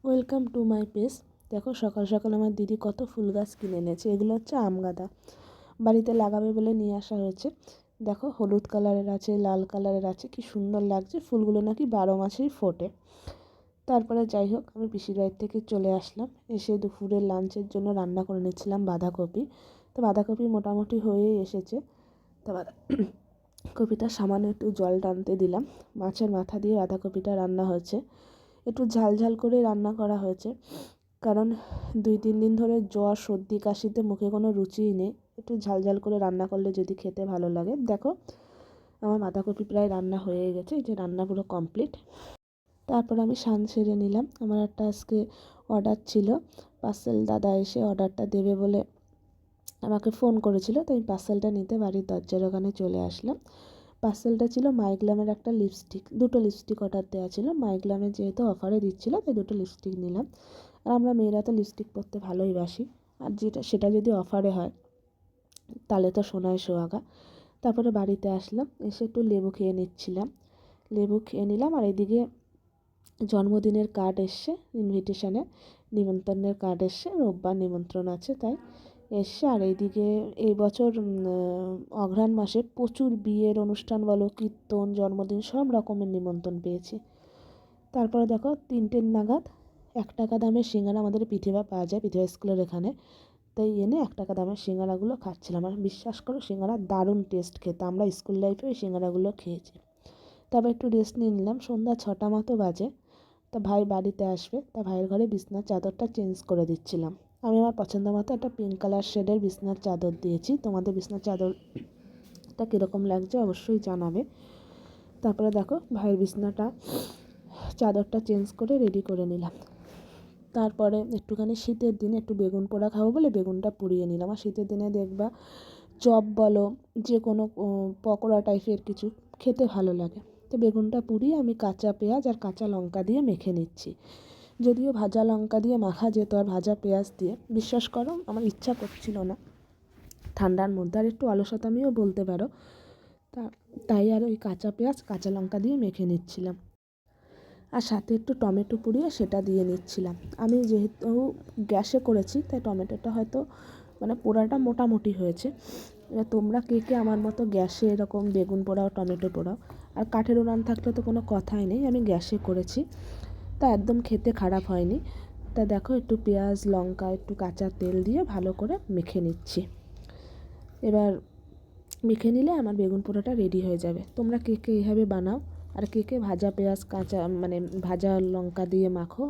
Welcome to my page. দেখো সকাল সকাল আমার দিদি কত ফুল গাছ কিনে এনেছে। এগুলো হচ্ছে আম গাঁদা, বাড়িতে লাগাবে বলে নিয়ে আসা হয়েছে। দেখো হলুদ কালারের আছে, লাল কালারের আছে, কি সুন্দর লাগছে। ফুলগুলো নাকি 12 মাসেই ফোটে। তারপরে যাই হোক, আমি পিসির বাড়ির থেকে চলে আসলাম। এসে দুপুরের লাঞ্চের জন্য রান্না করে নিচ্ছিলাম বাঁধাকপি। তো বাঁধাকপি মোটামুটি হয়েই এসেছে। তো বাঁধাকপিটা সামান্য একটু জল টানতে দিলাম। মাছের মাথা দিয়ে বাঁধাকপিটা রান্না হয়েছে। একটু ঝাল ঝাল করে রান্না করা হয়েছে, কারণ 2-3 দিন ধরে জ্বর, সর্দি, কাশিতে মুখে কোনো রুচিই নেই। একটু ঝাল ঝাল করে রান্না করলে যদি খেতে ভালো লাগে। দেখো আমার বাঁধাকপি প্রায় রান্না হয়ে গেছে, এই যে রান্না পুরো কমপ্লিট। তারপর আমি স্নান সেরে নিলাম। আমার একটা আজকে অর্ডার ছিল, পার্সেল দাদা এসে অর্ডারটা দেবে বলে আমাকে ফোন করেছিল। তো আমি পার্সেলটা নিতে বাড়ির দরজার ওখানে চলে আসলাম। পার্সেলটা ছিল মাইগ্লামের একটা লিপস্টিক, 2টো লিপস্টিক অর্ডার দেওয়া ছিল। মাইগ্লামে যেহেতু অফারে দিচ্ছিলো, তাই 2টো লিপস্টিক নিলাম। আর আমরা মেয়েরা তো লিপস্টিক পরতে ভালোই বাসি, আর সেটা যদি অফারে হয় তাহলে তো সোনায় সোহাগা। তারপরে বাড়িতে আসলাম, এসে একটু লেবু খেয়ে নিচ্ছিলাম। লেবু খেয়ে নিলাম, আর এদিকে জন্মদিনের কার্ড এসছে, ইনভিটেশনের নিমন্ত্রণের কার্ড এসছে। রোববার নিমন্ত্রণ আছে, তাই এসছে। আর এইদিকে এই বছর অঘ্রাণ মাসে প্রচুর বিয়ের অনুষ্ঠান বলো, কীর্তন, জন্মদিন, সব রকমের নিমন্ত্রণ পেয়েছি। তারপরে দেখো 3টে নাগাদ 1 টাকা দামের সিঙ্গারা আমাদের পিঠেবা পাওয়া যায়, পিঠেবা স্কুলের এখানে, তাই এনে 1 টাকা দামের সিঙ্গারাগুলো খাচ্ছিলাম। আর বিশ্বাস করো, সিঙ্গারা দারুণ টেস্ট খেতে। আমরা স্কুল লাইফে ওই সিঙ্গারাগুলো খেয়েছি। তারপর একটু রেস্ট নিয়ে নিলাম। সন্ধ্যা 6টা মতো বাজে। তা ভাই বাড়িতে আসবে, তা ভাইয়ের ঘরে বিছনার চাদরটা চেঞ্জ করে দিচ্ছিলাম। আমি আমার পছন্দ মতো একটা পিঙ্ক কালার শেডের বিছনার চাদর দিয়েছি। তোমাদের বিছনার চাদরটা কীরকম লাগছে অবশ্যই জানাবে। তারপরে দেখো ভাইয়ের বিছনাটা চাদরটা চেঞ্জ করে রেডি করে নিলাম। তারপরে একটুখানি শীতের দিনে একটু বেগুন পোড়া খাবো বলে বেগুনটা পুড়িয়ে নিলাম। আর শীতের দিনে দেখবা চপ বলো, যে কোনো পকোড়া টাইপের কিছু খেতে ভালো লাগে। তো বেগুনটা পুড়িয়ে আমি কাঁচা পেঁয়াজ আর কাঁচা লঙ্কা দিয়ে মেখে নিচ্ছি। যদিও ভাজা লঙ্কা দিয়ে মাখা যেত, আর ভাজা পেঁয়াজ দিয়ে বিশ্বাস করো আমার ইচ্ছা করছিল না ঠান্ডার মধ্যে, আর একটু অলসতামিও বলতে পারো। তাই আর ওই কাঁচা পেঁয়াজ কাঁচা লঙ্কা দিয়ে মেখে নিচ্ছিলাম। আর সাথে একটু টমেটো পুড়িয়ে সেটা দিয়ে নিচ্ছিলাম। আমি যেহেতু গ্যাসে করেছি, তাই টমেটোটা হয়তো মানে পোড়াটা মোটামুটি হয়েছে। এবার তোমরা কে কে আমার মতো গ্যাসে এরকম বেগুন পোড়াও, টমেটো পোড়াও? আর কাঠের উনান থাকলে তো কোনো কথাই নেই। আমি গ্যাসে করেছি, তা একদম খেতে খারাপ হয়নি। তা দেখো একটু পেঁয়াজ, লঙ্কা, একটু কাঁচা তেল দিয়ে ভালো করে মেখে নিচ্ছি। এবার মেখে নিলে আমার বেগুন পোড়াটা রেডি হয়ে যাবে। তোমরা কে কে এইভাবে বানাও? আর কে কে ভাজা পেঁয়াজ, কাঁচা মানে ভাজা লঙ্কা দিয়ে মাখো?